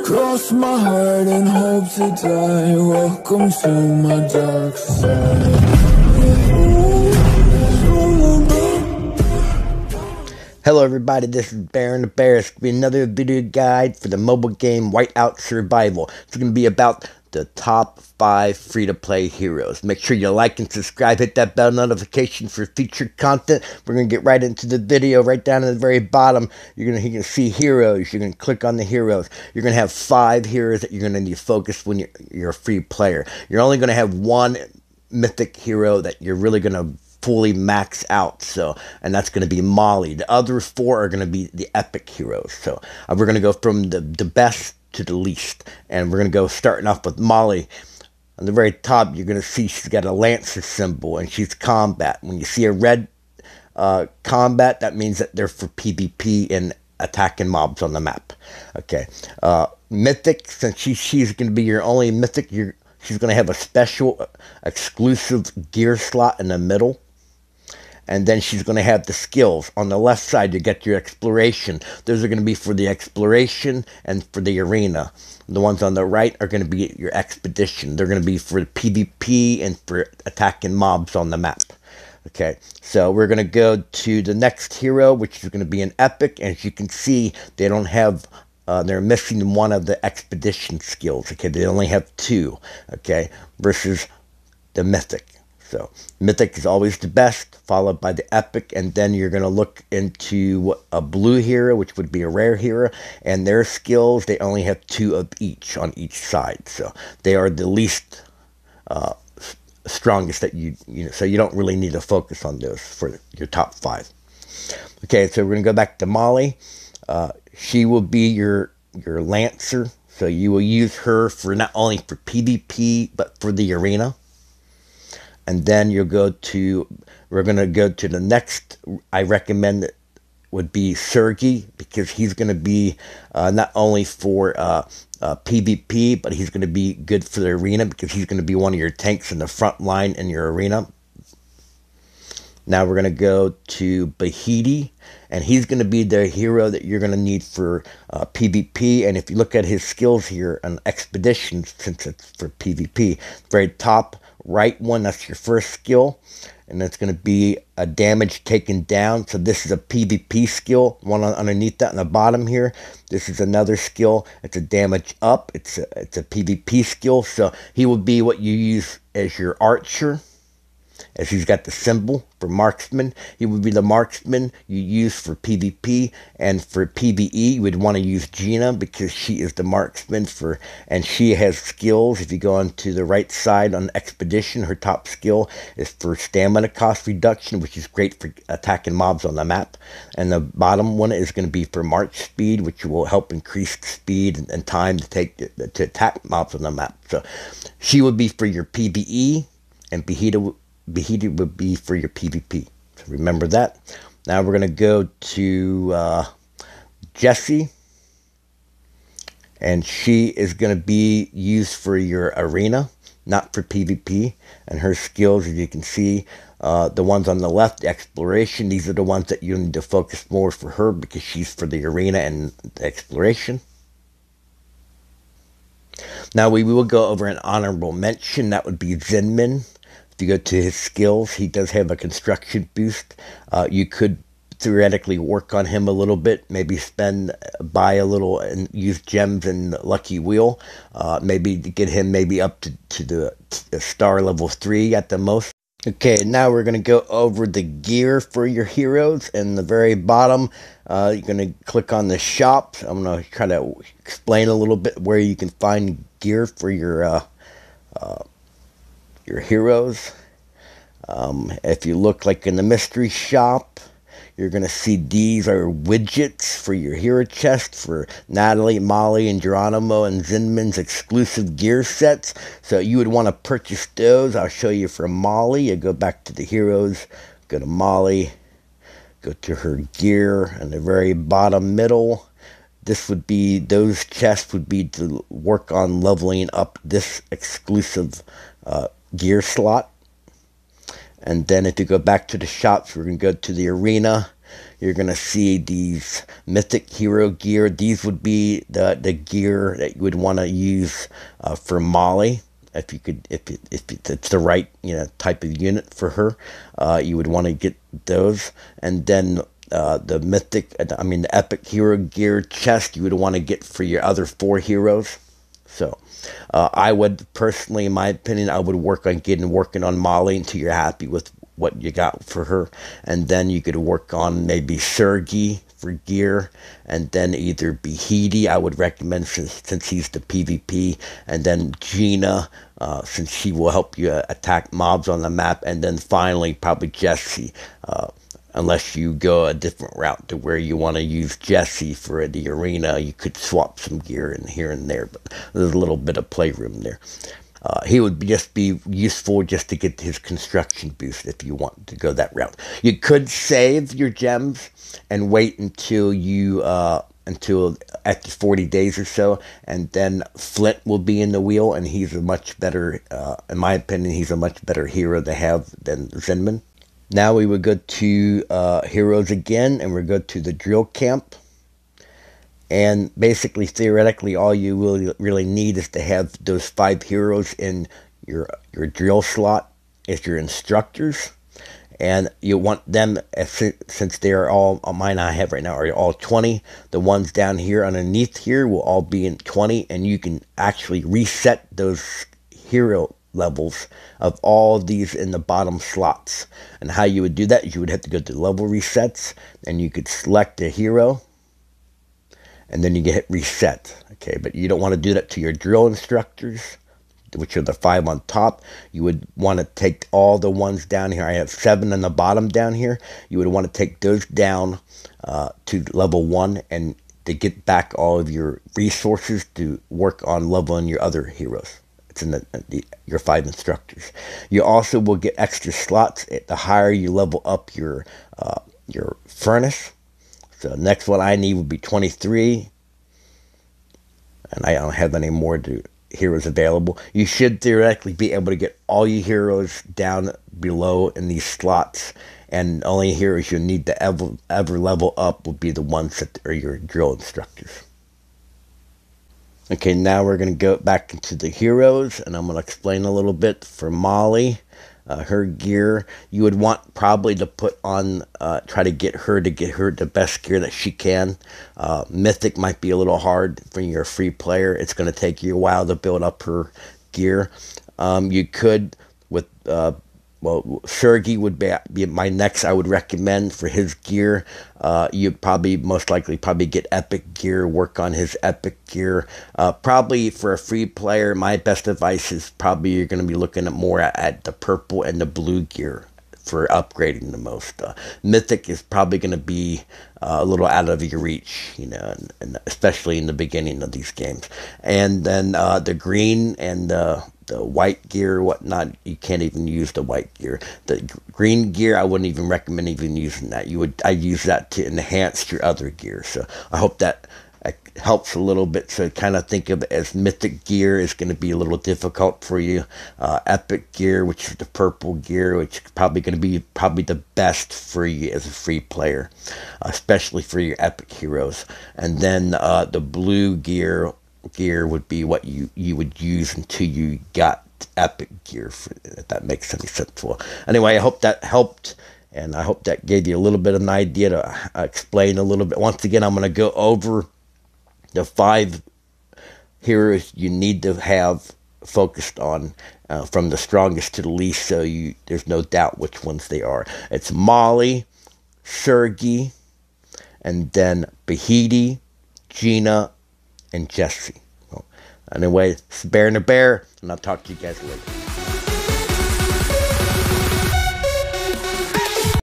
Cross my heart and hope to die. Welcome to my dark side. Hello everybody, this is Baron the Bear. It's going to be another video guide for the mobile game Whiteout Survival. It's going to be about the top 5 free-to-play heroes. Make sure you like and subscribe, hit that bell notification for featured content. We're going to get right into the video. Right down at the very bottom, you can see heroes. You're going to click on the heroes. You're going to have 5 heroes that you're going to need to focus when you're a free player. You're only going to have one mythic hero that you're really going to fully max out, and that's going to be Molly. The other 4 are going to be the epic heroes. So we're going to go from the best to the least, and we're going to go starting off with Molly. On the very top, you're going to see she's got a lancer symbol, and she's combat. When you see a red combat, that means that they're for PvP and attacking mobs on the map. Okay, mythic, since she's going to be your only mythic, she's going to have a special exclusive gear slot in the middle. And then she's going to have the skills. On the left side, you get your exploration. Those are going to be for the exploration and for the arena. The ones on the right are going to be your expedition. They're going to be for PvP and for attacking mobs on the map. Okay, so we're going to go to the next hero, which is going to be an epic. And as you can see, they don't have... they're missing one of the expedition skills. Okay, they only have 2. Okay, versus the mythic. So mythic is always the best, followed by the epic, and then you're going to look into a blue hero, which would be a rare hero, and their skills, they only have 2 of each on each side. So they are the least strongest that so you don't really need to focus on those for your top 5. Okay, so we're going to go back to Molly. She will be your lancer, so you will use her for not only for PvP, but for the arena. And then we're going to go to the next, I recommend it would be Sergey, because he's going to be not only for PvP, but he's going to be good for the arena, because he's going to be one of your tanks in the front line in your arena. Now we're going to go to Bahidi, and he's going to be the hero that you're going to need for PvP. And if you look at his skills here on Expeditions, since it's for PvP, very top right one, that's your first skill. And it's going to be a damage taken down. So this is a PvP skill. One underneath that on the bottom here. This is another skill. It's a damage up. It's a PvP skill. So he will be what you use as your archer, as he's got the symbol for marksman. He would be the marksman you use for PvP, and for PvE you would want to use Gina, because she is the marksman and she has skills. If you go on to the right side on Expedition, her top skill is for stamina cost reduction, which is great for attacking mobs on the map. And the bottom one is going to be for march speed, which will help increase speed and time to attack mobs on the map. So she would be for your PvE, and Bahidi would be for your PvP. So remember that. Now we're going to go to Jessie. And she is going to be used for your arena, not for PvP. And her skills, as you can see, the ones on the left, the exploration, these are the ones that you need to focus more for her, because she's for the arena and the exploration. Now we will go over an honorable mention. That would be Zinman. If you go to his skills, he does have a construction boost. You could theoretically work on him a little bit, maybe buy a little and use gems and Lucky Wheel, maybe to get him maybe up to the star level 3 at the most. Okay, now we're going to go over the gear for your heroes. And the very bottom, you're going to click on the shop. I'm going to try to explain a little bit where you can find gear for your heroes. If you look like in the mystery shop, you're going to see these are widgets for your hero chest for Natalie, Molly, and Geronimo and Zinman's exclusive gear sets. So you would want to purchase those. I'll show you for Molly. You go back to the heroes, go to Molly, go to her gear, and the very bottom middle. Those chests would be to work on leveling up this exclusive gear slot. And then if you go back to the shops, we're going to go to the arena. you're going to see these mythic hero gear. These would be the gear that you would want to use for Molly. If you could, if it's the right type of unit for her, you would want to get those. And then the the epic hero gear chest you would want to get for your other 4 heroes. So I would personally, in my opinion, I would working on Molly until you're happy with what you got for her, and then you could work on maybe Sergey for gear, and then either Behidi, I would recommend since he's the PvP, and then Gina, since she will help you attack mobs on the map, and then finally probably Jesse, unless you go a different route to where you want to use Jesse for the arena. You could swap some gear in here and there, but there's a little bit of playroom there. He would just be useful just to get his construction boost if you want to go that route. You could save your gems and wait until after 40 days or so, and then Flint will be in the wheel, and he's a much better, in my opinion, he's a much better hero to have than Zinman. Now we would go to heroes again, and we'll go to the drill camp. And basically, theoretically, all you really need is to have those 5 heroes in your drill slot as your instructors. And you want them, since they're all, mine I have right now are all 20. The ones down here underneath here will all be in 20. And you can actually reset those hero levels of all of these in the bottom slots. And how you would do that is you would have to go to level resets, and you could select a hero, and then you get hit reset. Okay, but you don't want to do that to your drill instructors, which are the 5 on top. You would want to take all the ones down here. I have 7 on the bottom down here. You would want to take those down to level 1, and to get back all of your resources to work on leveling your other heroes. It's in your 5 instructors. You also will get extra slots the higher you level up your furnace. So next one I need would be 23, and I don't have any more heroes available. You should theoretically be able to get all your heroes down below in these slots, and only heroes you need to ever level up will be the ones that are your drill instructors. Okay, now we're going to go back into the heroes, and I'm going to explain a little bit for Molly. Her gear, you would want probably to put on, try to get her the best gear that she can. Mythic might be a little hard for your free player. It's going to take you a while to build up her gear. You could, with, Sergey would be my next I would recommend for his gear. You'd most likely get epic gear, work on his epic gear. Probably for a free player, my best advice is probably you're going to be looking at more at the purple and the blue gear for upgrading the most. Mythic is probably going to be a little out of your reach, and especially in the beginning of these games. And then the green and the white gear, whatnot, you can't even use the white gear. The green gear, I wouldn't even recommend even using that. I use that to enhance your other gear. So I hope that helps a little bit. So kind of think of it as mythic gear is going to be a little difficult for you. Epic gear, which is the purple gear, which is probably going to be the best for you as a free player, especially for your epic heroes. And then the blue gear would be what you would use until you got epic gear, if that makes any sense. Well, anyway, I hope that helped, and I hope that gave you a little bit of an idea to explain a little bit. Once again, I'm going to go over the 5 heroes you need to have focused on, from the strongest to the least, so there's no doubt which ones they are. It's Molly, Sergey, and then Behidi, Gina, and Jesse. Well, anyway, it's Bear and the Bear, and I'll talk to you guys later.